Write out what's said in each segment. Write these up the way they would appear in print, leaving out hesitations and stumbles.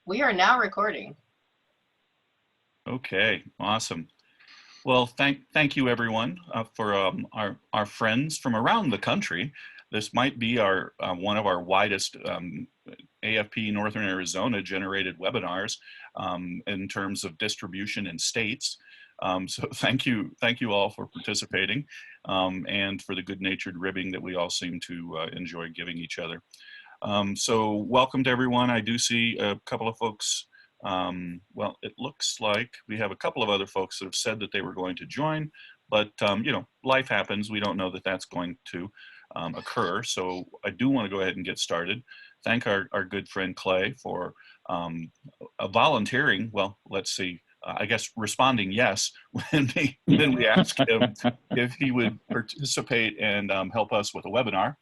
We are now recording. Okay, awesome. Well, thank you everyone for our friends from around the country. This might be our one of our widest AFP Northern Arizona generated webinars in terms of distribution in states. So thank you all for participating and for the good-natured ribbing that we all seem to enjoy giving each other. So welcome to everyone. I do see a couple of folks. Well, it looks like we have a couple of other folks that have said that they were going to join, but you know, life happens. We don't know that that's going to occur. So I do want to go ahead and get started. Thank our good friend Clay for volunteering. Well, let's see. I guess responding yes when we asked him if he would participate and help us with a webinar.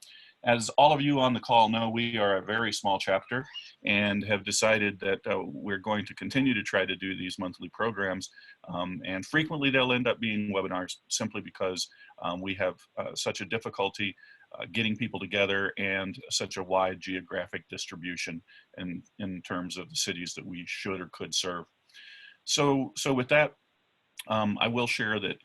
As all of you on the call know, we are a very small chapter and have decided that we're going to continue to try to do these monthly programs. And frequently they'll end up being webinars simply because we have such a difficulty getting people together and such a wide geographic distribution in terms of the cities that we should or could serve. So with that, I will share that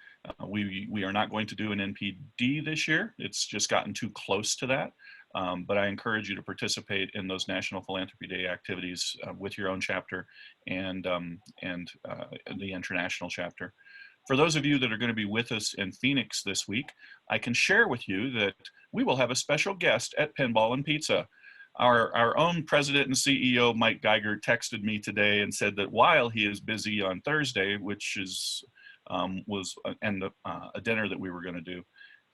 we are not going to do an NPD this year. It's just gotten too close to that. But I encourage you to participate in those National Philanthropy Day activities with your own chapter and the international chapter. For those of you that are going to be with us in Phoenix this week, I can share with you that we will have a special guest at Pinball and Pizza. Our own president and CEO, Mike Geiger, texted me today and said that while he is busy on Thursday, which is was a dinner that we were going to do,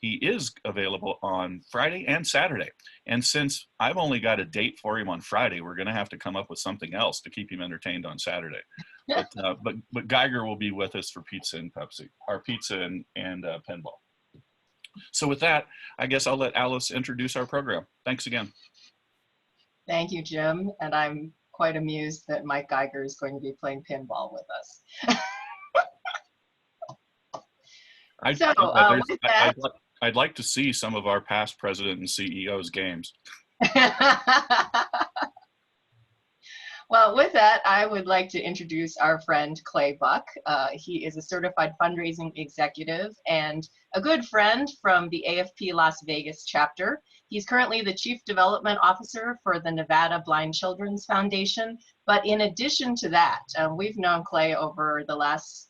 he is available on Friday and Saturday. And since I've only got a date for him on Friday, we're going to have to come up with something else to keep him entertained on Saturday. But Geiger will be with us for pizza and Pepsi, or pizza and pinball. So with that, I guess I'll let Alice introduce our program. Thanks again. Thank you, Jim. And I'm quite amused that Mike Geiger is going to be playing pinball with us. I'd like to see some of our past president and CEOs' games. Well, with that, I would like to introduce our friend Clay Buck. He is a certified fundraising executive and a good friend from the AFP Las Vegas chapter. He's currently the Chief Development Officer for the Nevada Blind Children's Foundation. But in addition to that, we've known Clay over the last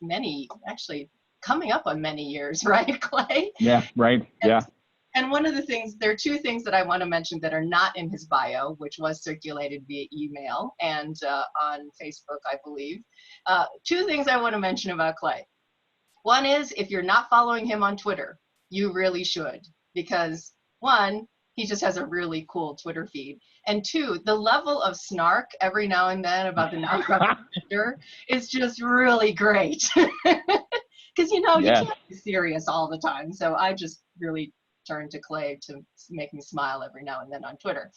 actually coming up on many years, right, Clay? Yeah, right, yeah. And one of the things, there are two things that I want to mention that are not in his bio, which was circulated via email and on Facebook, I believe. Two things I want to mention about Clay. One is, if you're not following him on Twitter, you really should, because one, he just has a really cool Twitter feed. And two, the level of snark every now and then about the nonprofit sector is just really great. Because, you know, you can't be serious all the time. So I just really turn to Clay to make me smile every now and then on Twitter.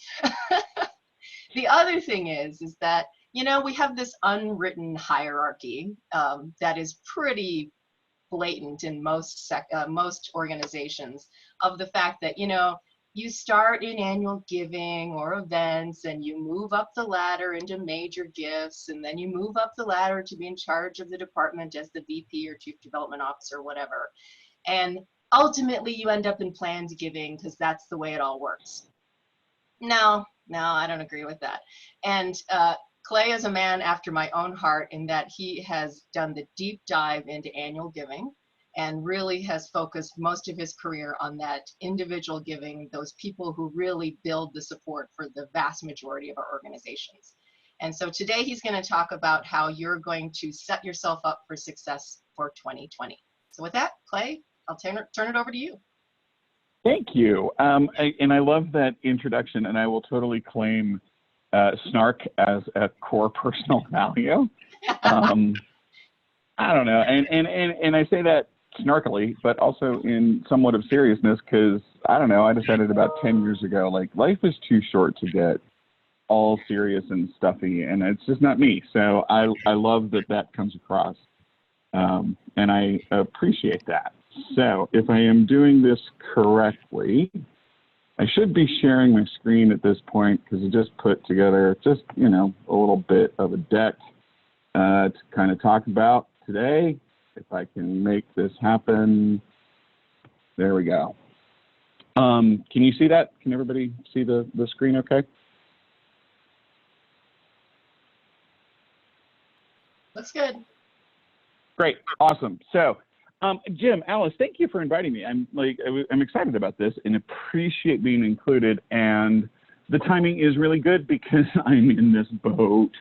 The other thing is that, you know, we have this unwritten hierarchy that is pretty blatant in most organizations, of the fact that, you know, you start in annual giving or events and you move up the ladder into major gifts, and then you move up the ladder to be in charge of the department as the VP or Chief Development Officer, whatever. And ultimately you end up in planned giving because that's the way it all works. No, I don't agree with that. And Clay is a man after my own heart in that he has done the deep dive into annual giving and really has focused most of his career on that individual giving, those people who really build the support for the vast majority of our organizations. And so today he's going to talk about how you're going to set yourself up for success for 2020. So with that, Clay, I'll turn it over to you. Thank you. And I love that introduction, and I will totally claim snark as a core personal value. I don't know, and I say that snarkily, but also in somewhat of seriousness, because I don't know, I decided about 10 years ago, like, life is too short to get all serious and stuffy, and it's just not me. So I love that comes across, and I appreciate that. So if I am doing this correctly, I should be sharing my screen at this point because I just put together just, you know, a little bit of a deck to kind of talk about today. If I can make this happen. There we go. Can you see that? Can everybody see the screen okay? Looks good. Great, awesome. So, Jim, Alice, thank you for inviting me. I'm excited about this and appreciate being included. And the timing is really good because I'm in this boat.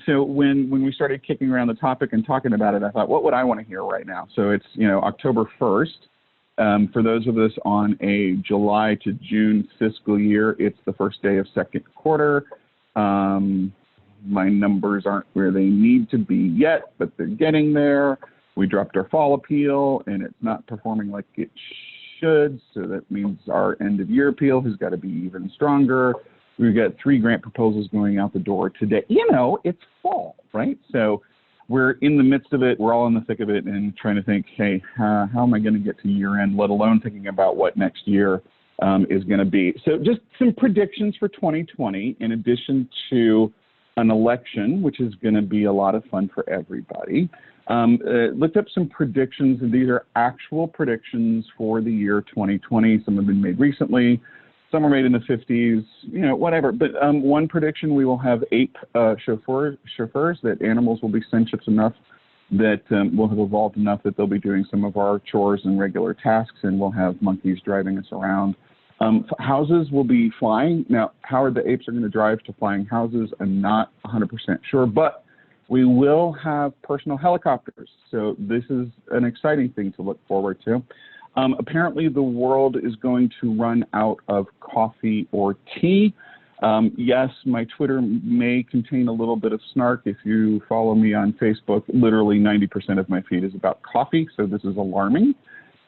So when we started kicking around the topic and talking about it, I thought, what would I want to hear right now? So it's, you know, October 1st. For those of us on a July to June fiscal year, it's the first day of second quarter. My numbers aren't where they need to be yet, but they're getting there. We dropped our fall appeal, and it's not performing like it should, so that means our end of year appeal has got to be even stronger. We've got 3 grant proposals going out the door today. You know, it's fall, right? So we're in the midst of it. We're all in the thick of it and trying to think, hey, how am I going to get to year end, let alone thinking about what next year is going to be. So just some predictions for 2020 in addition to an election, which is going to be a lot of fun for everybody. Looked up some predictions, and these are actual predictions for the year 2020. Some have been made recently. Some are made in the 50s, you know, whatever. But one prediction, we will have ape chauffeurs, that animals will be sentient enough that will have evolved enough that they'll be doing some of our chores and regular tasks, and we'll have monkeys driving us around. Houses will be flying. Now, how the apes are going to drive to flying houses, I'm not 100% sure, but we will have personal helicopters. So this is an exciting thing to look forward to. Apparently, the world is going to run out of coffee or tea. Yes, my Twitter may contain a little bit of snark. If you follow me on Facebook, literally 90% of my feed is about coffee, so this is alarming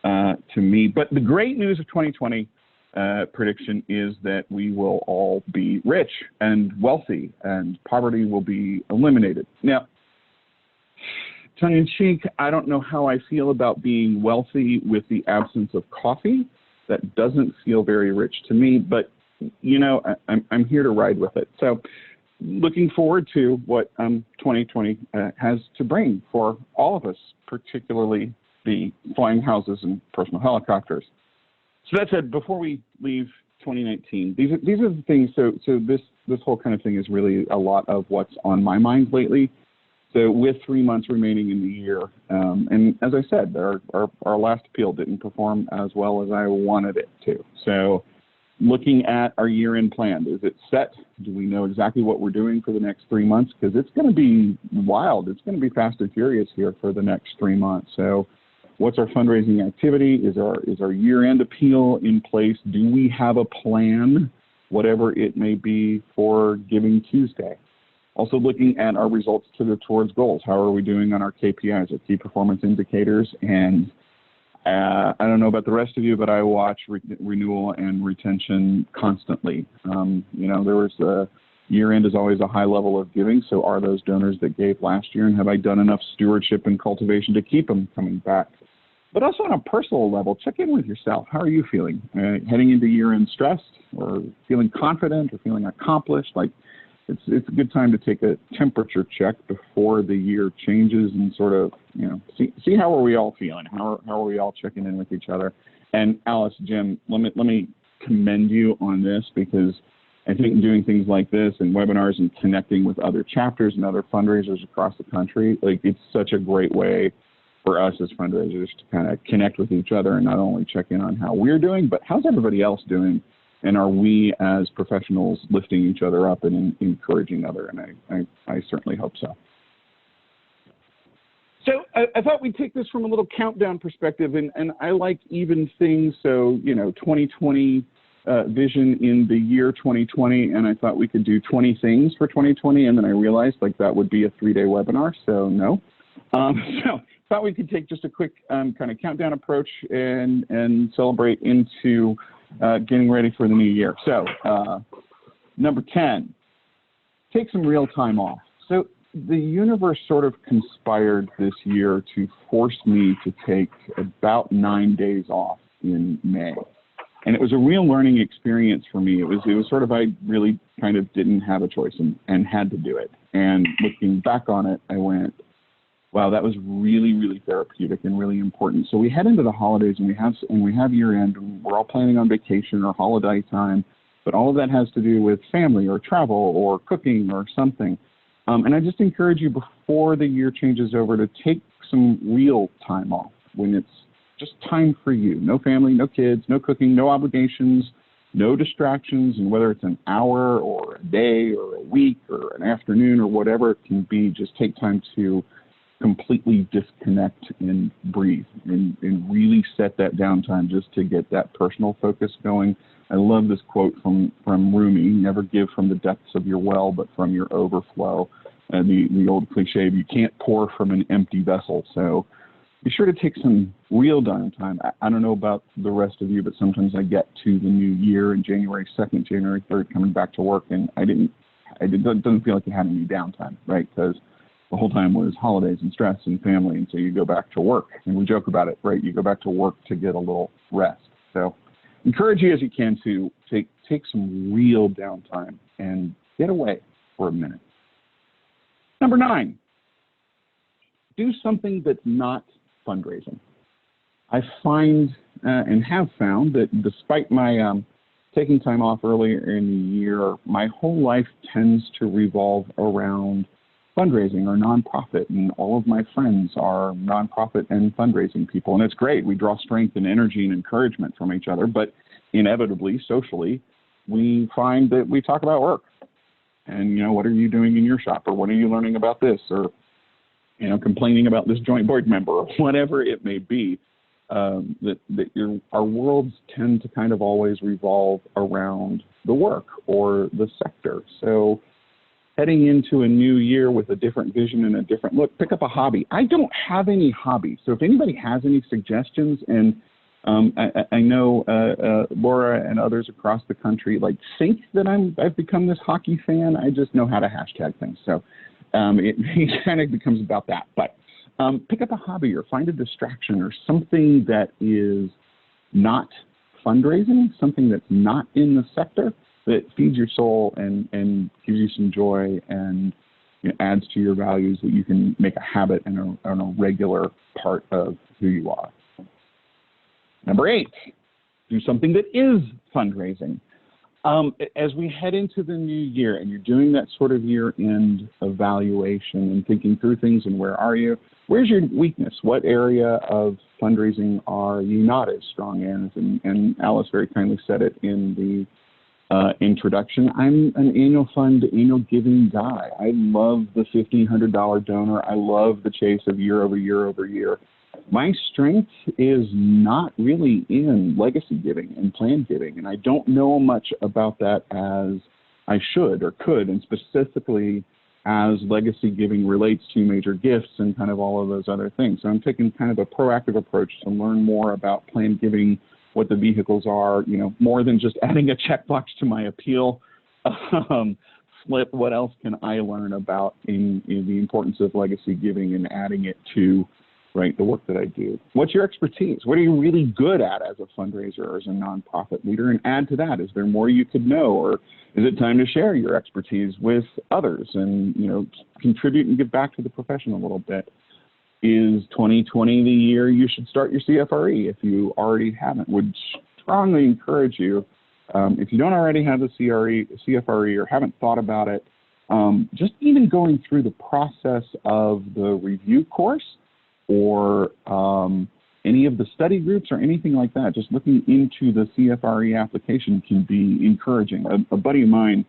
to me. But the great news of 2020 prediction is that we will all be rich and wealthy, and poverty will be eliminated. Now, tongue in cheek, I don't know how I feel about being wealthy with the absence of coffee. That doesn't feel very rich to me, but you know, I'm here to ride with it. So looking forward to what 2020 has to bring for all of us, particularly the flying houses and personal helicopters. So that said, before we leave 2019, these are the things. So this whole kind of thing is really a lot of what's on my mind lately. So with 3 months remaining in the year, and as I said, our last appeal didn't perform as well as I wanted it to. So looking at our year-end plan, is it set? Do we know exactly what we're doing for the next 3 months? Because it's going to be wild. It's going to be fast and furious here for the next 3 months. So what's our fundraising activity? Is our year-end appeal in place? Do we have a plan, whatever it may be, for Giving Tuesday? Also looking at our results towards goals. How are we doing on our KPIs, our key performance indicators? And I don't know about the rest of you, but I watch renewal and retention constantly. You know, there was year-end is always a high level of giving. So are those donors that gave last year, and have I done enough stewardship and cultivation to keep them coming back? But also on a personal level, check in with yourself. How are you feeling? Heading into year-end stressed, or feeling confident, or feeling accomplished? Like, it's a good time to take a temperature check before the year changes and sort of, you know, see how are we all feeling? How are we all checking in with each other? And Alice, Jim, let me commend you on this, because I think doing things like this and webinars and connecting with other chapters and other fundraisers across the country, like, it's such a great way for us as fundraisers to kind of connect with each other and not only check in on how we're doing, but how's everybody else doing? And are we as professionals lifting each other up and encouraging other? And I certainly hope so. So I thought we'd take this from a little countdown perspective, and I like even things. So, you know, 2020 vision in the year 2020, and I thought we could do 20 things for 2020, and then I realized, like, that would be a 3-day webinar, so no. So thought we could take just a quick kind of countdown approach and celebrate into getting ready for the new year. So number 10, take some real time off. So the universe sort of conspired this year to force me to take about 9 days off in May. And it was a real learning experience for me. It was sort of, I really kind of didn't have a choice and had to do it. And looking back on it, I went, wow, that was really, really therapeutic and really important. So we head into the holidays and we have year end, and we're all planning on vacation or holiday time, but all of that has to do with family or travel or cooking or something. And I just encourage you before the year changes over to take some real time off when it's just time for you. No family, no kids, no cooking, no obligations, no distractions, and whether it's an hour or a day or a week or an afternoon or whatever it can be, just take time to completely disconnect and breathe and really set that downtime just to get that personal focus going. I love this quote from Rumi: never give from the depths of your well, but from your overflow. And the old cliche, you can't pour from an empty vessel. So be sure to take some real downtime. I don't know about the rest of you, but sometimes I get to the new year and January 2nd, January 3rd, coming back to work, and it doesn't feel like you had any downtime, right? Because the whole time was holidays and stress and family, and so you go back to work, and we joke about it, right? You go back to work to get a little rest. So encourage you as you can to take some real downtime and get away for a minute. Number 9, do something that's not fundraising. I find and have found that despite my taking time off earlier in the year, my whole life tends to revolve around fundraising or nonprofit, and all of my friends are nonprofit and fundraising people, and it's great. We draw strength and energy and encouragement from each other, but inevitably, socially, we find that we talk about work. And, what are you doing in your shop, or what are you learning about this, or, complaining about this joint board member, or whatever it may be. Our worlds tend to kind of always revolve around the work or the sector. So heading into a new year with a different vision and a different look, pick up a hobby. I don't have any hobbies, so if anybody has any suggestions, and I know Laura and others across the country think that I've become this hockey fan. I just know how to hashtag things, so it kind of becomes about that. But pick up a hobby or find a distraction or something that is not fundraising, something that's not in the sector, that feeds your soul and gives you some joy and adds to your values, that you can make a habit and a regular part of who you are. Number 8, do something that is fundraising. As we head into the new year and you're doing that sort of year-end evaluation and thinking through things and where are you, where's your weakness? What area of fundraising are you not as strong in? And Alice very kindly said it in the introduction. I'm an annual fund, annual giving guy. I love the $1,500 donor. I love the chase of year over year over year. My strength is not really in legacy giving and planned giving, and I don't know much about that as I should or could, and specifically as legacy giving relates to major gifts and kind of all of those other things. So I'm taking kind of a proactive approach to learn more about planned giving, what the vehicles are, more than just adding a checkbox to my appeal slip. What else can I learn about in the importance of legacy giving and adding it to the work that I do? What's your expertise? What are you really good at as a fundraiser or as a nonprofit leader? And add to that, is there more you could know, or is it time to share your expertise with others and contribute and give back to the profession a little bit? Is 2020 the year you should start your CFRE if you already haven't? Would strongly encourage you, if you don't already have the CFRE or haven't thought about it, just even going through the process of the review course or any of the study groups or anything like that, just looking into the CFRE application can be encouraging. A buddy of mine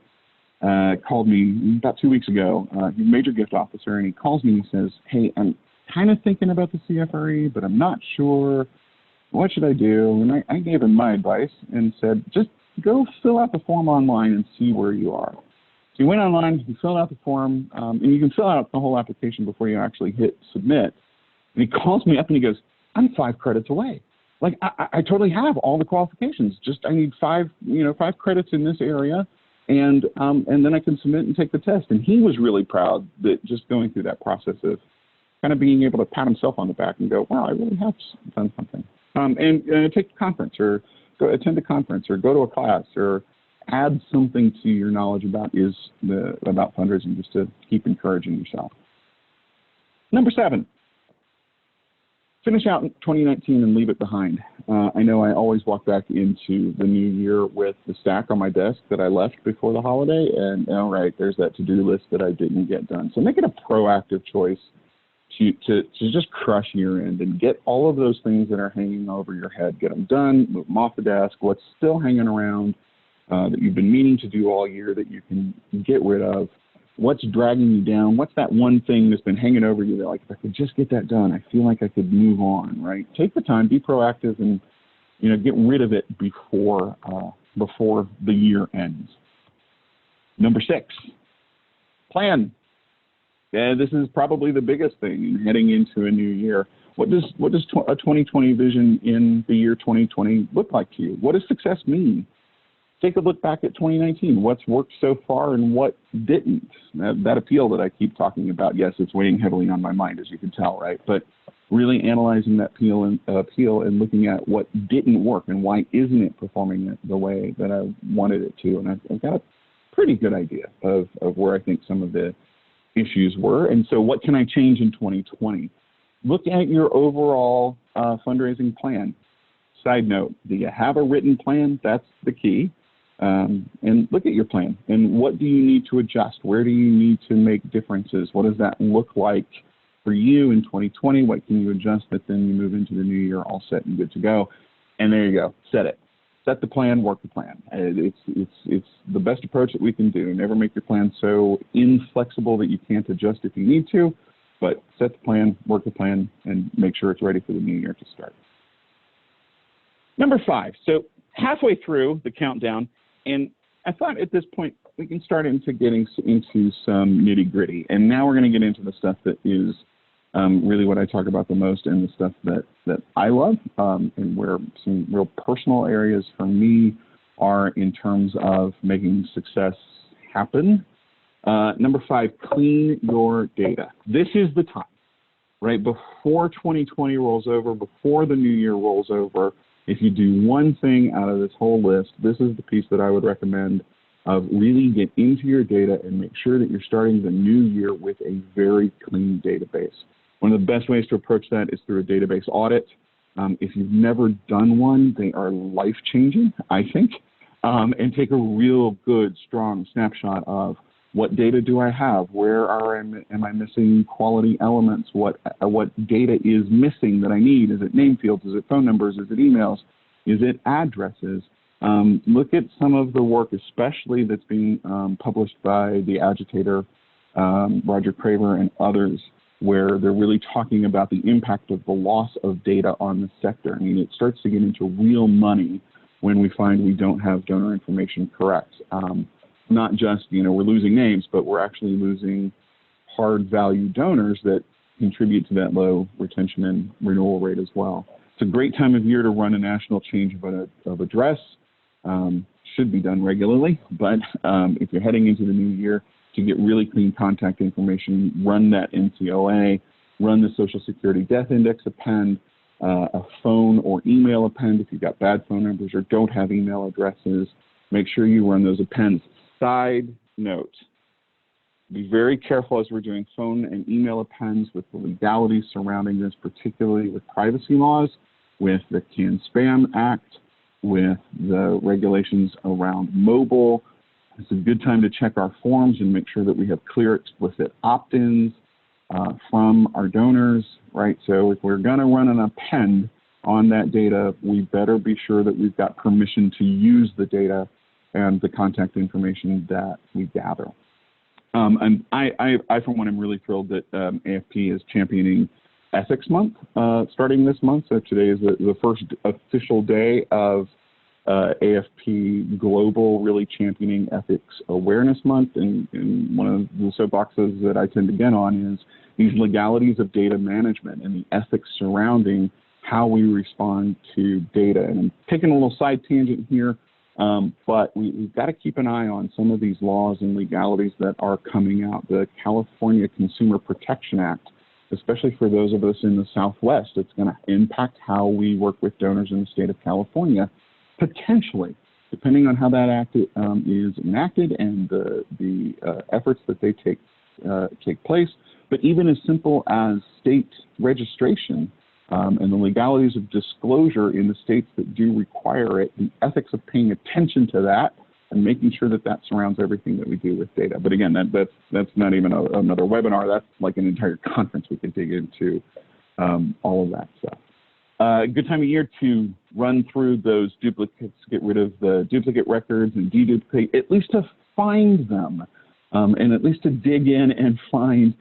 called me about 2 weeks ago. He's a major gift officer, and he calls me and he says, hey, I'm kind of thinking about the CFRE, but I'm not sure. What should I do? And I gave him my advice and said, just go fill out the form online and see where you are. So he went online, he filled out the form, and you can fill out the whole application before you actually hit submit. And he calls me up and he goes, I'm 5 credits away. I totally have all the qualifications. Just I need 5 credits in this area, and then I can submit and take the test. And he was really proud that just going through that process of kind of being able to pat himself on the back and go, wow, I really have done something. And take a conference or go attend a conference or go to a class or add something to your knowledge about fundraising, just to keep encouraging yourself. Number 7, finish out 2019 and leave it behind. I know I always walk back into the new year with the stack on my desk that I left before the holiday, and all right, there's that to-do list that I didn't get done. So make it a proactive choice to just crush year end and get all of those things that are hanging over your head, get them done, move them off the desk, what's still hanging around that you've been meaning to do all year that you can get rid of. What's dragging you down? What's that one thing that's been hanging over you that, like, if I could just get that done, I feel like I could move on, right? Take the time, be proactive, and, you know, get rid of it before the year ends. Number 6, plan. Yeah, this is probably the biggest thing in heading into a new year. What does a 2020 vision in the year 2020 look like to you? What does success mean? Take a look back at 2019. What's worked so far and what didn't? That appeal that I keep talking about, yes, it's weighing heavily on my mind, as you can tell, right? But really analyzing that appeal and looking at what didn't work and why isn't it performing it the way that I wanted it to. And I've got a pretty good idea of where I think some of the issues were. And so what can I change in 2020? Look at your overall fundraising plan. Side note, do you have a written plan? That's the key. And look at your plan and what do you need to adjust? Where do you need to make differences? What does that look like for you in 2020? What can you adjust that then you move into the new year all set and good to go? And there you go, set it. Set the plan, work the plan. It's the best approach that we can do. Never make your plan so inflexible that you can't adjust if you need to, but set the plan, work the plan, and make sure it's ready for the new year to start. Number 5, so halfway through the countdown, and I thought at this point we can start getting into some nitty-gritty. And now we're going to get into the stuff that is really what I talk about the most and the stuff that I love, and where some real personal areas for me are in terms of making success happen. Number 5, clean your data. This is the time, right? Before 2020 rolls over, before the new year rolls over, if you do one thing out of this whole list, this is the piece that I would recommend of really get into your data and make sure that you're starting the new year with a very clean database. One of the best ways to approach that is through a database audit. If you've never done one, they are life-changing, I think, and take a real good, strong snapshot of what data do I have? Where am I missing quality elements? What data is missing that I need? Is it name fields? Is it phone numbers? Is it emails? Is it addresses? Look at some of the work, especially that's being published by the agitator, Roger Craver and others, where they're really talking about the impact of the loss of data on the sector. I mean, it starts to get into real money when we find we don't have donor information correct. Not just, we're losing names, but we're actually losing hard value donors that contribute to that low retention and renewal rate as well. It's a great time of year to run a national change of address. Should be done regularly, but if you're heading into the new year, to get really clean contact information, run that NCOA, run the Social Security Death Index append, a phone or email append if you've got bad phone numbers or don't have email addresses. Make sure you run those appends. Side note, be very careful as we're doing phone and email appends with the legalities surrounding this, particularly with privacy laws, with the Can-Spam Act, with the regulations around mobile. It's a good time to check our forms and make sure that we have clear, explicit opt-ins from our donors, right? So if we're going to run an append on that data, we better be sure that we've got permission to use the data and the contact information that we gather. And I, for one, am really thrilled that AFP is championing Ethics Month starting this month. So today is the first official day of AFP Global really championing Ethics Awareness Month. And one of the soapboxes that I tend to get on is these legalities of data management and the ethics surrounding how we respond to data. And I'm taking a little side tangent here. But we've got to keep an eye on some of these laws and legalities that are coming out. The California Consumer Protection Act, especially for those of us in the Southwest, it's going to impact how we work with donors in the state of California, potentially, depending on how that act is enacted and the efforts that they take place, but even as simple as state registration and the legalities of disclosure in the states that do require it, the ethics of paying attention to that and making sure that that surrounds everything that we do with data. But again, that's not even another webinar. That's like an entire conference we could dig into all of that stuff. Good time of year to run through those duplicates, get rid of the duplicate records and deduplicate, at least to find them, and at least to dig in and find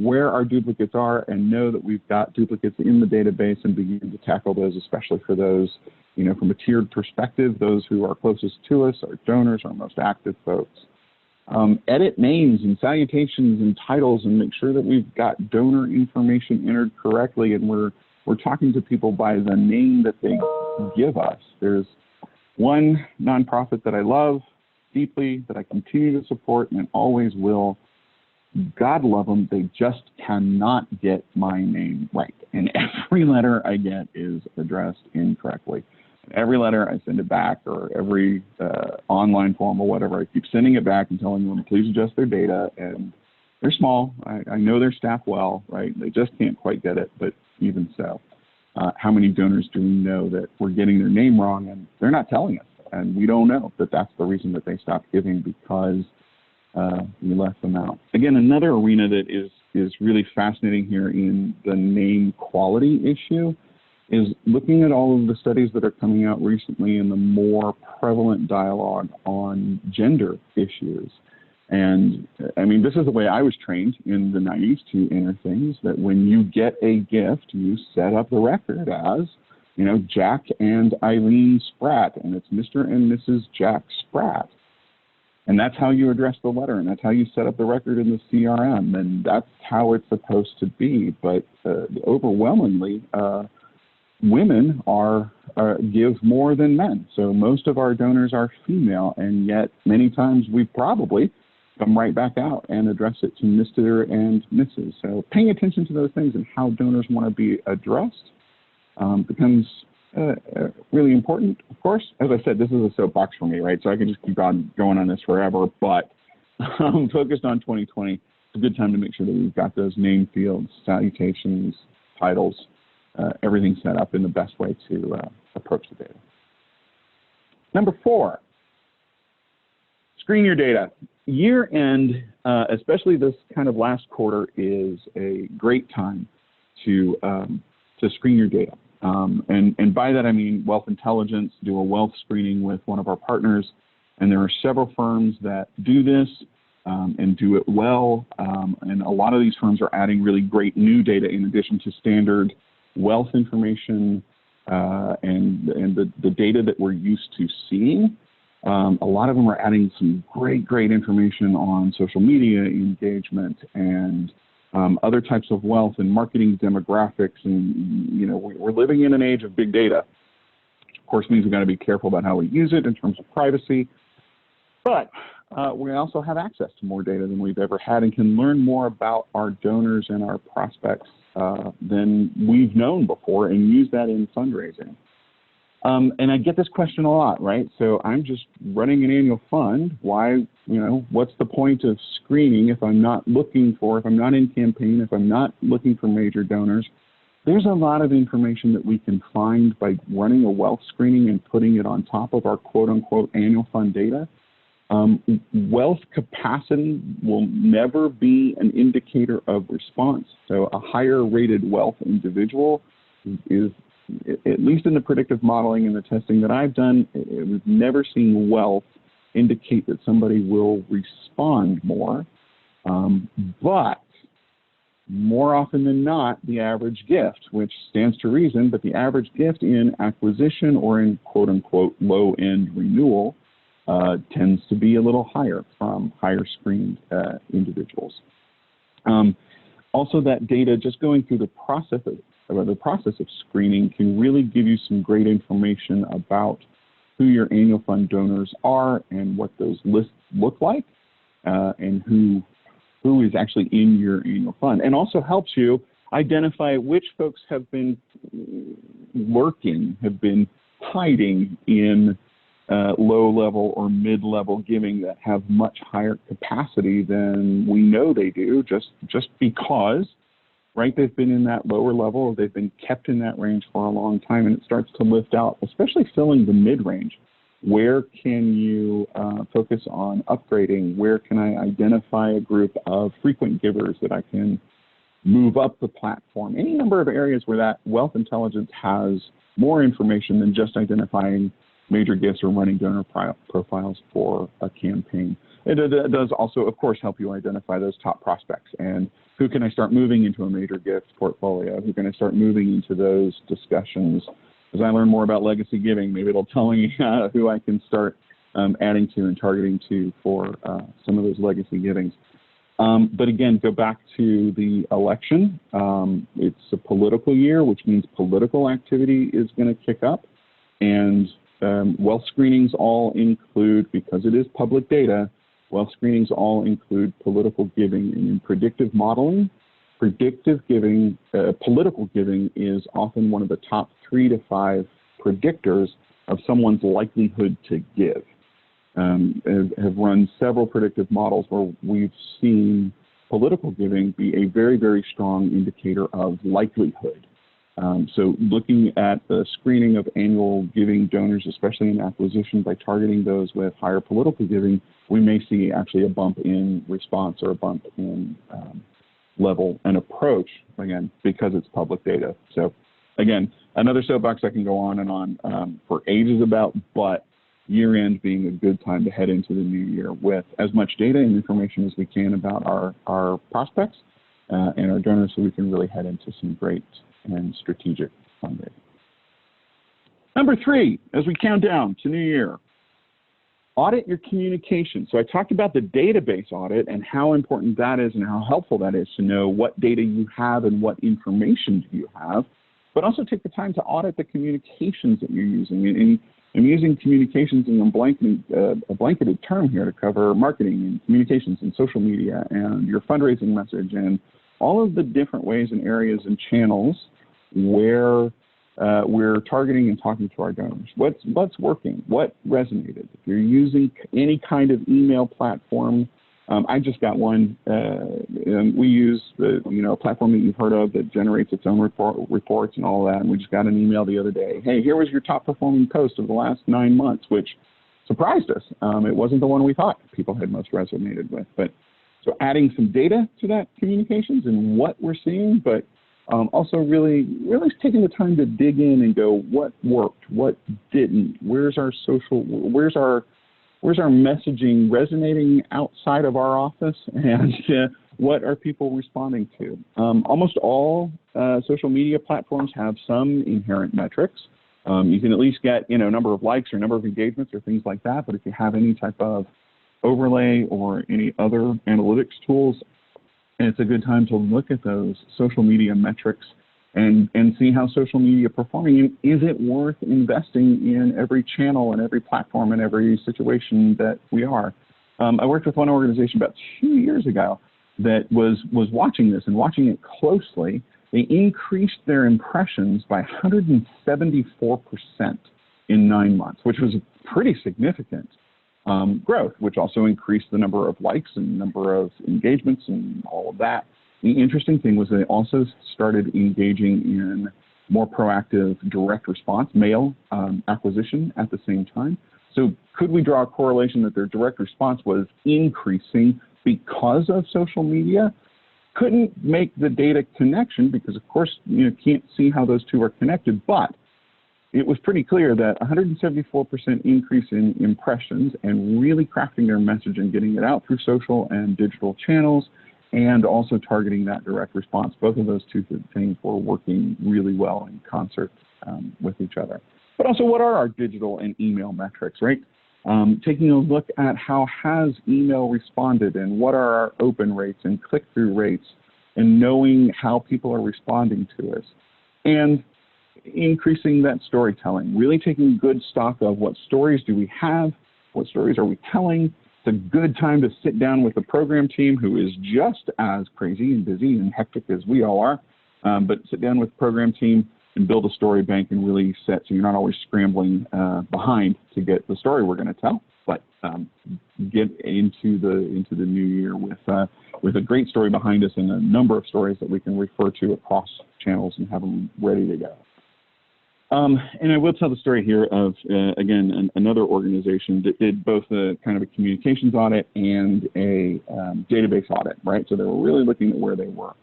where our duplicates are and know that we've got duplicates in the database and begin to tackle those, especially for those, you know, from a tiered perspective, those who are closest to us, our donors, our most active folks. Edit names and salutations and titles and make sure that we've got donor information entered correctly and we're talking to people by the name that they give us. There's one nonprofit that I love deeply, that I continue to support and always will. God love them, they just cannot get my name right. And every letter I get is addressed incorrectly. Every letter I send it back, or every online form or whatever, I keep sending it back and telling them, please adjust their data. And they're small. I know their staff well, right? They just can't quite get it, but even so. How many donors do we know that we're getting their name wrong and they're not telling us? And we don't know that that's the reason that they stopped giving, because we left them out. Again, another arena that is really fascinating here in the name quality issue is looking at all of the studies that are coming out recently in the more prevalent dialogue on gender issues. And I mean, this is the way I was trained in the 90s to enter things, that when you get a gift, you set up the record as, you know, Jack and Eileen Spratt, and it's Mr. and Mrs. Jack Spratt. And that's how you address the letter, and that's how you set up the record in the CRM, and that's how it's supposed to be. But overwhelmingly, women give more than men. So most of our donors are female, and yet many times we probably come right back out and address it to Mr. and Mrs. So paying attention to those things and how donors want to be addressed becomes really important. Of course, as I said, this is a soapbox for me, right? So I can just keep on going on this forever, but I'm focused on 2020. It's a good time to make sure that we've got those name fields, salutations, titles, everything set up in the best way to approach the data. Number 4, screen your data. Year end, especially this kind of last quarter, is a great time to screen your data. And by that I mean Wealth Intelligence, do a wealth screening with one of our partners. And there are several firms that do this and do it well. And a lot of these firms are adding really great new data in addition to standard wealth information and the data that we're used to seeing. A lot of them are adding some great information on social media engagement and other types of wealth and marketing demographics. And, you know, we're living in an age of big data. Of course, means we've got to be careful about how we use it in terms of privacy. But we also have access to more data than we've ever had and can learn more about our donors and our prospects than we've known before, and use that in fundraising. And I get this question a lot, right? So I'm just running an annual fund. Why, you know, what's the point of screening if I'm not looking for, if I'm not in campaign, if I'm not looking for major donors? There's a lot of information that we can find by running a wealth screening and putting it on top of our quote unquote annual fund data. Wealth capacity will never be an indicator of response. So a higher rated wealth individual is, at least in the predictive modeling and the testing that I've done, we've never seen wealth indicate that somebody will respond more. But more often than not, the average gift, which stands to reason, but the average gift in acquisition or in quote unquote low end renewal tends to be a little higher from higher screened individuals. Also, that data, just going through the process of screening, can really give you some great information about who your annual fund donors are and what those lists look like, and who is actually in your annual fund, and also helps you identify which folks have been lurking, have been hiding in low-level or mid-level giving that have much higher capacity than we know they do, just because, right, they've been in that lower level, they've been kept in that range for a long time, and it starts to lift out, especially filling the mid-range. Where can you focus on upgrading? Where can I identify a group of frequent givers that I can move up the platform? Any number of areas where that wealth intelligence has more information than just identifying major gifts or running donor profiles for a campaign. It does also, of course, help you identify those top prospects and who can I start moving into a major gift portfolio? Who can I start moving into those discussions? As I learn more about legacy giving, maybe it'll tell me who I can start adding to and targeting to for some of those legacy givings. But again, go back to the election. It's a political year, which means political activity is going to kick up. And wealth screenings all include, because it is public data, wealth screenings all include political giving. And in predictive modeling, predictive giving, political giving is often one of the top 3 to 5 predictors of someone's likelihood to give. Have run several predictive models where we've seen political giving be a very, very strong indicator of likelihood. So looking at the screening of annual giving donors, especially in acquisition, by targeting those with higher political giving, we may see actually a bump in response or a bump in level and approach, again, because it's public data. So again, another soapbox I can go on and on for ages about, but year end being a good time to head into the new year with as much data and information as we can about our prospects and our donors, so we can really head into some great and strategic fundraising. Number 3, as we count down to new year, audit your communication. So I talked about the database audit and how important that is and how helpful that is to know what data you have and what information do you have, but also take the time to audit the communications that you're using. And I'm using communications in a blanketed term here to cover marketing and communications and social media and your fundraising message and all of the different ways and areas and channels where we're targeting and talking to our donors. What's working? What resonated? If you're using any kind of email platform, I just got one. And we use a platform that you've heard of that generates its own reports and all that. And we just got an email the other day. Hey, here was your top performing post of the last 9 months, which surprised us. It wasn't the one we thought people had most resonated with. But so adding some data to that communications and what we're seeing, but also really taking the time to dig in and go, what worked, what didn't, where's our messaging resonating outside of our office, and what are people responding to? Almost all social media platforms have some inherent metrics. You can at least get number of likes or number of engagements or things like that, but if you have any type of overlay or any other analytics tools, it's a good time to look at those social media metrics and see how social media performing. Is it worth investing in every channel and every platform and every situation that we are? I worked with one organization about 2 years ago that was watching this and watching it closely. They increased their impressions by 174% in 9 months, which was pretty significant growth, which also increased the number of likes and number of engagements and all of that. The interesting thing was they also started engaging in more proactive direct response, mail acquisition at the same time. So could we draw a correlation that their direct response was increasing because of social media? Couldn't make the data connection because, of course, you can't see how those two are connected, but it was pretty clear that 174% increase in impressions and really crafting their message and getting it out through social and digital channels and also targeting that direct response. Both of those two things were working really well in concert with each other. But also, what are our digital and email metrics, right? Taking a look at how has email responded and what are our open rates and click-through rates and knowing how people are responding to us. And increasing that storytelling, really taking good stock of what stories do we have, what stories are we telling. It's a good time to sit down with the program team who is just as crazy and busy and hectic as we all are, but sit down with the program team build a story bank and really set so you're not always scrambling behind to get the story we're going to tell, but get into the new year with a great story behind us and a number of stories that we can refer to across channels and have them ready to go. And I will tell the story here of, again, another organization that did both a kind of a communications audit and a database audit, right? So they were really looking at where they were.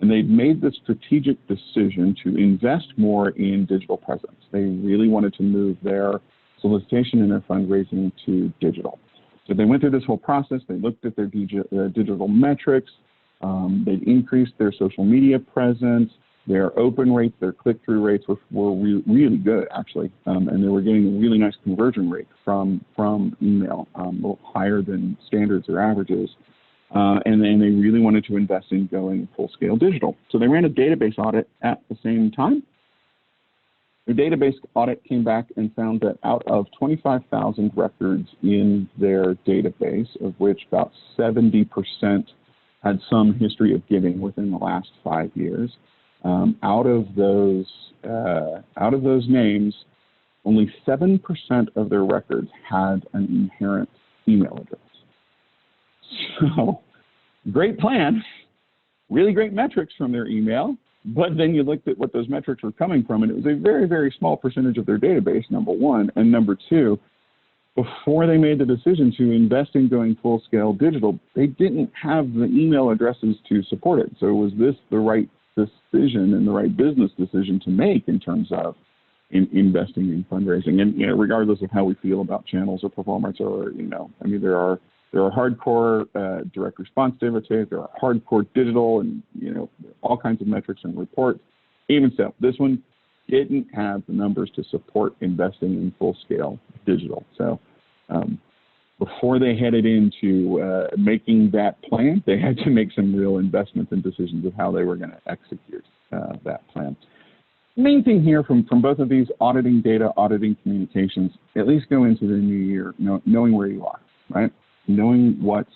And they'd made the strategic decision to invest more in digital presence. They really wanted to move their solicitation and their fundraising to digital. So they went through this whole process. They looked at their digital metrics. They'd increased their social media presence. Their open rates, their click-through rates were really good, actually, and they were getting a really nice conversion rate from email, a little higher than standards or averages. And then they really wanted to invest in going full-scale digital. So they ran a database audit at the same time. The database audit came back and found that out of 25,000 records in their database, of which about 70% had some history of giving within the last 5 years, out of those names, only 7% of their records had an inherent email address. So, great plan, really great metrics from their email, but then you looked at what those metrics were coming from, and it was a very, very small percentage of their database, number one, and number two, before they made the decision to invest in going full-scale digital, they didn't have the email addresses to support it. So was this the right decision and the right business decision to make in terms of investing in fundraising? And regardless of how we feel about channels or performance, or I mean, there are hardcore direct response database, there are hardcore digital, and all kinds of metrics and reports. Even so, this one didn't have the numbers to support investing in full-scale digital. So before they headed into making that plan, they had to make some real investments and decisions of how they were going to execute that plan. The main thing here from both of these, auditing data, auditing communications, at least go into the new year knowing where you are, right? Knowing what's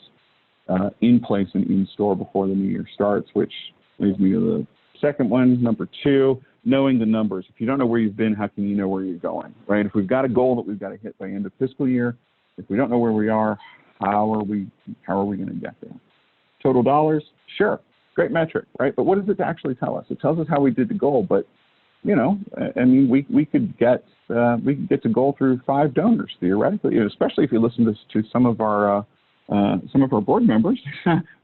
in place and in store before the new year starts, which leads me to the second one, number two, knowing the numbers. If you don't know where you've been, how can you know where you're going, right? If we've got a goal that we've got to hit by end of fiscal year, if we don't know where we are, how are we going to get there? Total dollars, sure, great metric, right? But what does it actually tell us? It tells us how we did the goal, but I mean, we could get to goal through 5 donors theoretically, especially if you listen to some of our board members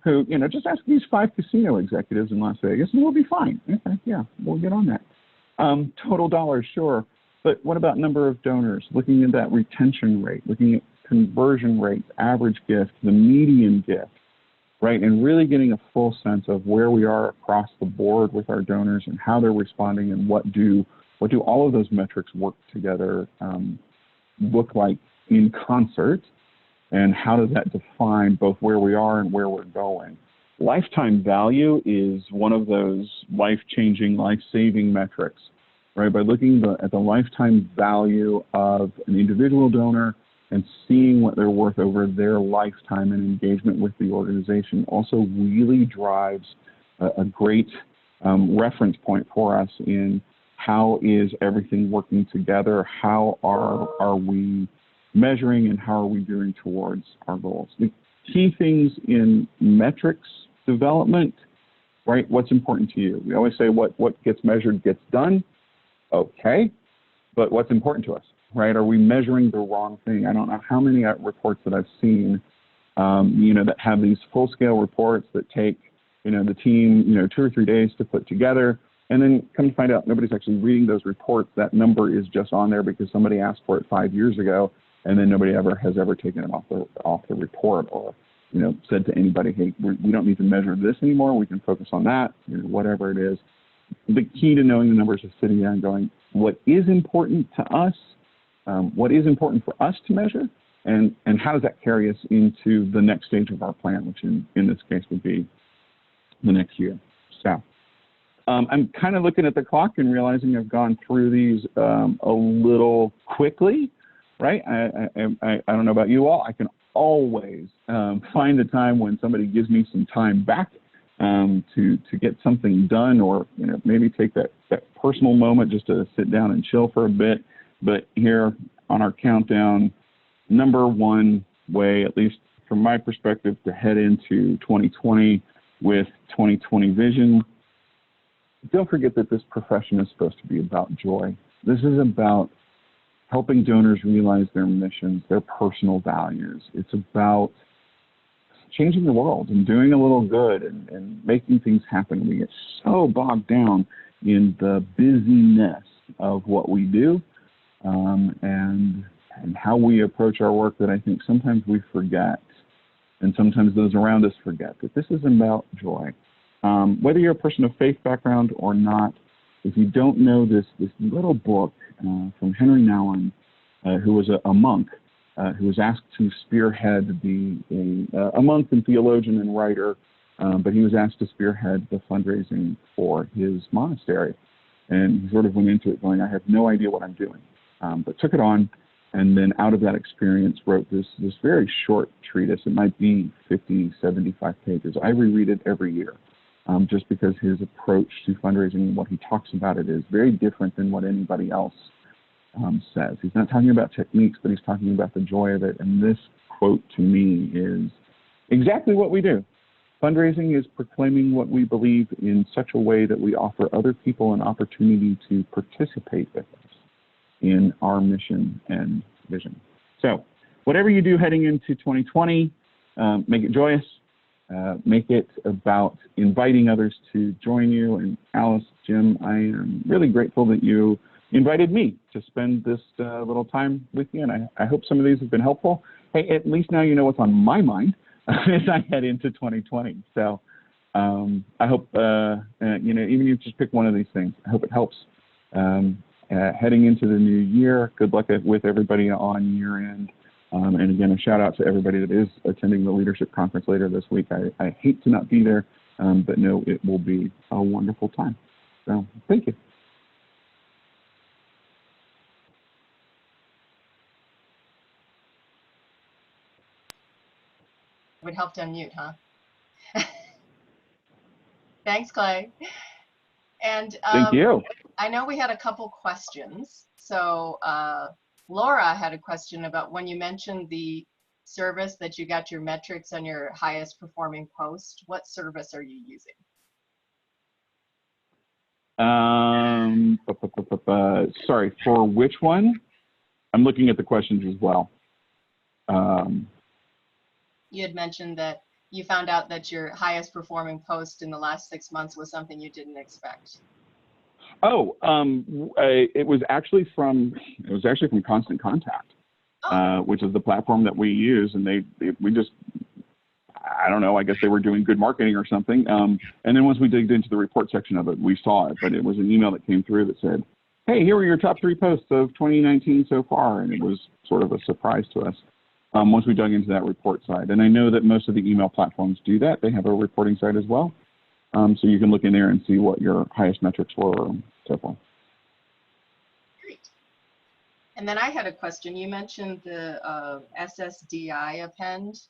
who just ask these 5 casino executives in Las Vegas and we'll be fine. Okay, yeah, we'll get on that. Total dollars, sure, but what about number of donors? Looking at that retention rate, looking at conversion rates, average gift, the median gift, right? And really getting a full sense of where we are across the board with our donors and how they're responding and what do all of those metrics work together look like in concert, and how does that define both where we are and where we're going? Lifetime value is one of those life-changing, life-saving metrics, right? By looking at the lifetime value of an individual donor and seeing what they're worth over their lifetime and engagement with the organization also really drives a great reference point for us in how is everything working together, how are we measuring, and how are we doing towards our goals. The key things in metrics development, right? What's important to you? We always say what gets measured gets done. Okay, but what's important to us? Right? Are we measuring the wrong thing? I don't know how many reports that I've seen, that have these full-scale reports that take, the team, 2 or 3 days to put together, and then come to find out nobody's actually reading those reports. That number is just on there because somebody asked for it 5 years ago, and then nobody has ever taken it off the report, or said to anybody, hey, we don't need to measure this anymore. We can focus on that, whatever it is. The key to knowing the numbers is sitting down and going, what is important to us? What is important for us to measure, and how does that carry us into the next stage of our plan, which in this case would be the next year. So I'm kind of looking at the clock and realizing I've gone through these a little quickly, right? I don't know about you all. I can always find a time when somebody gives me some time back to get something done, or maybe take that personal moment just to sit down and chill for a bit. But here on our countdown, number one way, at least from my perspective, to head into 2020 with 2020 vision, don't forget that this profession is supposed to be about joy. This is about helping donors realize their missions, their personal values. It's about changing the world and doing a little good and making things happen. We get so bogged down in the busyness of what we do, and how we approach our work, that I think sometimes we forget, and sometimes those around us forget, that this is about joy. Whether you're a person of faith background or not, if you don't know this little book from Henry Nouwen, who was a monk, who was asked to spearhead a monk and theologian and writer, but he was asked to spearhead the fundraising for his monastery. And he sort of went into it going, I have no idea what I'm doing, but took it on, and then out of that experience wrote this very short treatise. It might be 50, 75 pages. I reread it every year, just because his approach to fundraising and what he talks about it is very different than what anybody else says. He's not talking about techniques, but he's talking about the joy of it. And this quote to me is exactly what we do. Fundraising is proclaiming what we believe in such a way that we offer other people an opportunity to participate with us in our mission and vision. So whatever you do heading into 2020, make it joyous. Make it about inviting others to join you. And Alice, Jim, I am really grateful that you invited me to spend this little time with you, and I hope some of these have been helpful. Hey, at least now you know what's on my mind as I head into 2020. So I hope, even if you just pick one of these things, I hope it helps. Heading into the new year, good luck with everybody on year end. And again, a shout out to everybody that is attending the leadership conference later this week. I hate to not be there, but no, it will be a wonderful time. So thank you. Would help to unmute, huh? Thanks, Clay. And Thank you. I know we had a couple questions. So Laura had a question about when you mentioned the service that you got your metrics on your highest performing post. What service are you using? Sorry, for which one? I'm looking at the questions as well. You had mentioned that you found out that your highest performing post in the last 6 months was something you didn't expect. Oh, it was actually from Constant Contact, which is the platform that we use, and we just, I don't know, I guess they were doing good marketing or something. And then once we digged into the report section of it, we saw it, but it was an email that came through that said, hey, here are your top 3 posts of 2019 so far, and it was sort of a surprise to us. Once we dug into that report side. And I know that most of the email platforms do that. They have a reporting side as well. So you can look in there and see what your highest metrics were so far. Great. And then I had a question. You mentioned the SSDI append.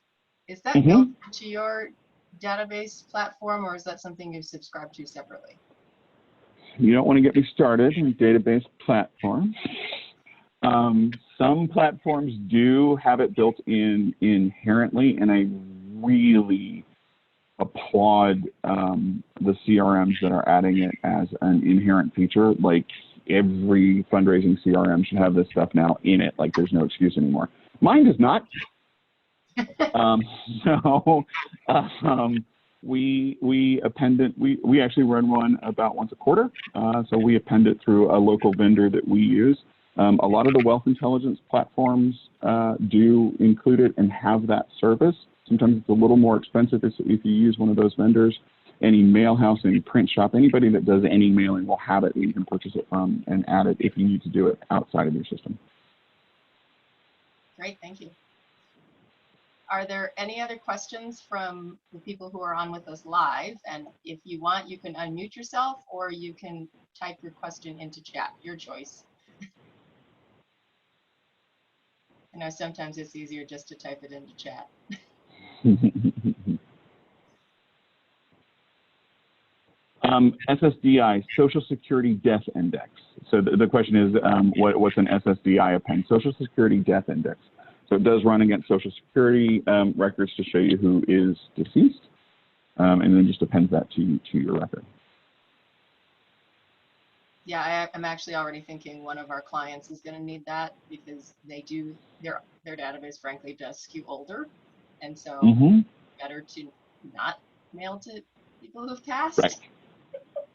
Is that built into your database platform, or is that something you subscribe to separately? You don't want to get me started in database platform. Some platforms do have it built in inherently, and I really applaud the CRMs that are adding it as an inherent feature. Like every fundraising CRM should have this stuff now in it. Like there's no excuse anymore. Mine does not. We append it. We actually run one about once a quarter. So we append it through a local vendor that we use. A lot of the wealth intelligence platforms do include it and have that service. Sometimes it's a little more expensive if you use one of those vendors. Any mail house, any print shop, anybody that does any mailing will have it that you can purchase it from and add it if you need to do it outside of your system. Great, thank you. Are there any other questions from the people who are on with us live? And if you want, you can unmute yourself or you can type your question into chat, your choice. I know sometimes it's easier just to type it into chat. SSDI, Social Security Death Index. So the question is, what's an SSDI append? Social Security Death Index. So it does run against Social Security records to show you who is deceased, and then just appends that to your record. Yeah, I'm actually already thinking one of our clients is going to need that because they do their database, frankly, does skew older, and so better to not mail to people who've passed. Right.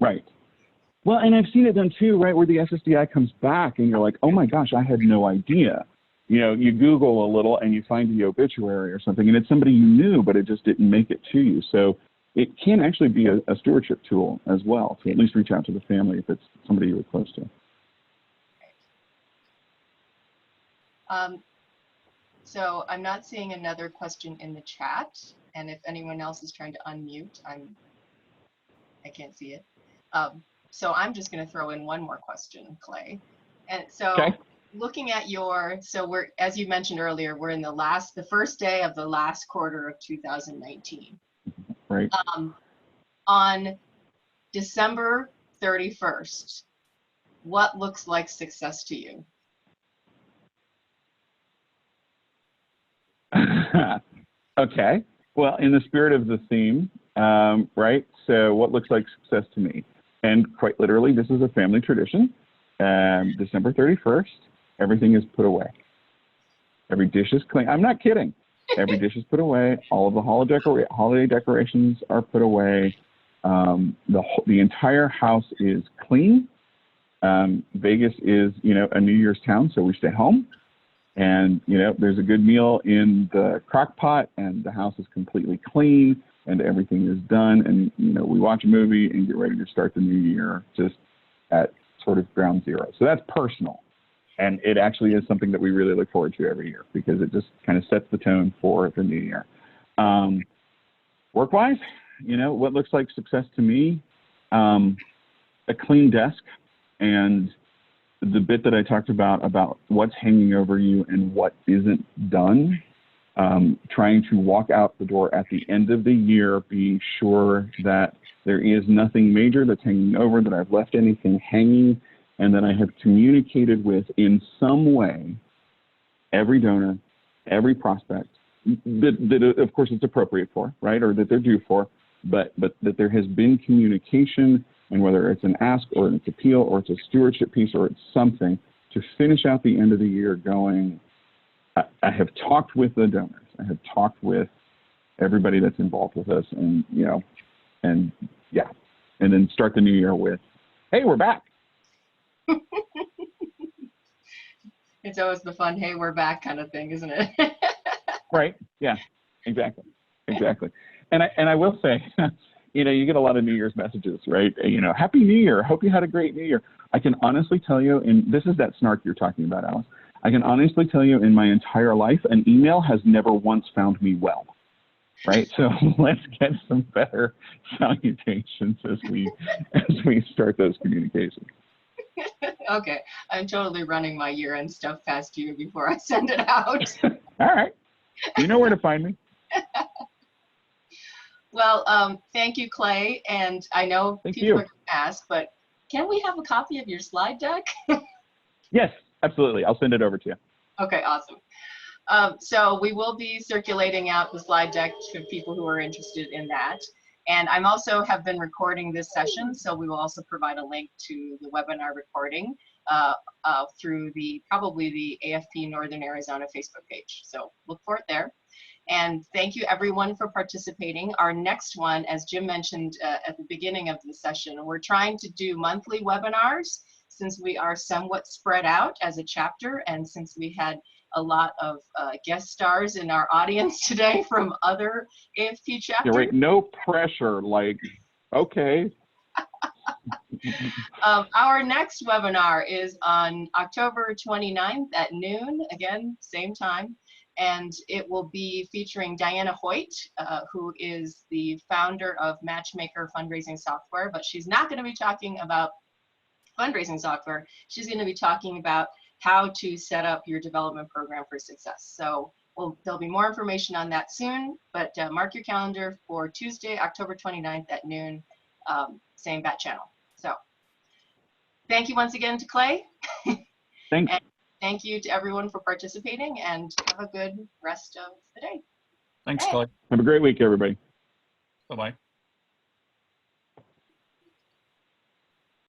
Right. Well, and I've seen it done too, right, where the SSDI comes back and you're like, oh my gosh, I had no idea. You know, you Google a little and you find the obituary or something, and it's somebody you knew, but it just didn't make it to you. So it can actually be a stewardship tool as well to at least reach out to the family if it's somebody you were close to. So I'm not seeing another question in the chat, and if anyone else is trying to unmute, I can't see it. So I'm just going to throw in one more question, Clay. And so looking at so we're, as you mentioned earlier, we're in the first day of the last quarter of 2019. Right. On December 31st, what looks like success to you? Okay. Well, in the spirit of the theme, right? So what looks like success to me? And quite literally, this is a family tradition. December 31st, everything is put away. Every dish is clean. I'm not kidding. Every dish is put away. All of the holiday decorations are put away. The entire house is clean. Vegas is, a New Year's town, so we stay home. And, there's a good meal in the crock pot, and the house is completely clean, and everything is done. And, we watch a movie and get ready to start the new year just at sort of ground zero. So that's personal. And it actually is something that we really look forward to every year because it just kind of sets the tone for the new year. Work-wise, what looks like success to me, a clean desk, and the bit that I talked about what's hanging over you and what isn't done, trying to walk out the door at the end of the year, being sure that there is nothing major that's hanging over, that I've left anything hanging, and that I have communicated with in some way every donor, every prospect that of course it's appropriate for, right, or that they're due for, but that there has been communication, and whether it's an ask or it's an appeal or it's a stewardship piece or it's something, to finish out the end of the year going, I have talked with the donors, I have talked with everybody that's involved with us, and and then start the new year with, hey, we're back. It's always the fun, hey, we're back kind of thing, isn't it? Right. Yeah, exactly. And I will say, you get a lot of New Year's messages, right? Happy New Year. Hope you had a great New Year. I can honestly tell you, and this is that snark you're talking about, Alice. I can honestly tell you in my entire life, an email has never once found me well. Right. So let's get some better salutations as we start those communications. Okay. I'm totally running my year-end stuff past you before I send it out. All right. You know where to find me. Well, thank you, Clay. And I know people are going to ask, but can we have a copy of your slide deck? Yes, absolutely. I'll send it over to you. Okay, awesome. So we will be circulating out the slide deck to people who are interested in that. And I'm also have been recording this session, so we will also provide a link to the webinar recording through probably the AFP Northern Arizona Facebook page. So look for it there. And thank you everyone for participating. Our next one, as Jim mentioned at the beginning of the session, we're trying to do monthly webinars since we are somewhat spread out as a chapter, and since we had a lot of guest stars in our audience today from other AFP chapters. Yeah, right. No pressure, like, okay. Our next webinar is on October 29th at noon, again, same time. And it will be featuring Diana Hoyt, who is the founder of Matchmaker Fundraising Software, but she's not going to be talking about fundraising software. She's going to be talking about how to set up your development program for success. So there'll be more information on that soon, but mark your calendar for Tuesday, October 29th at noon same bat channel. So thank you once again to Clay. Thanks. And thank you to everyone for participating, and have a good rest of the day. Thanks, Hey. Clay. Have a great week, everybody. Bye-bye.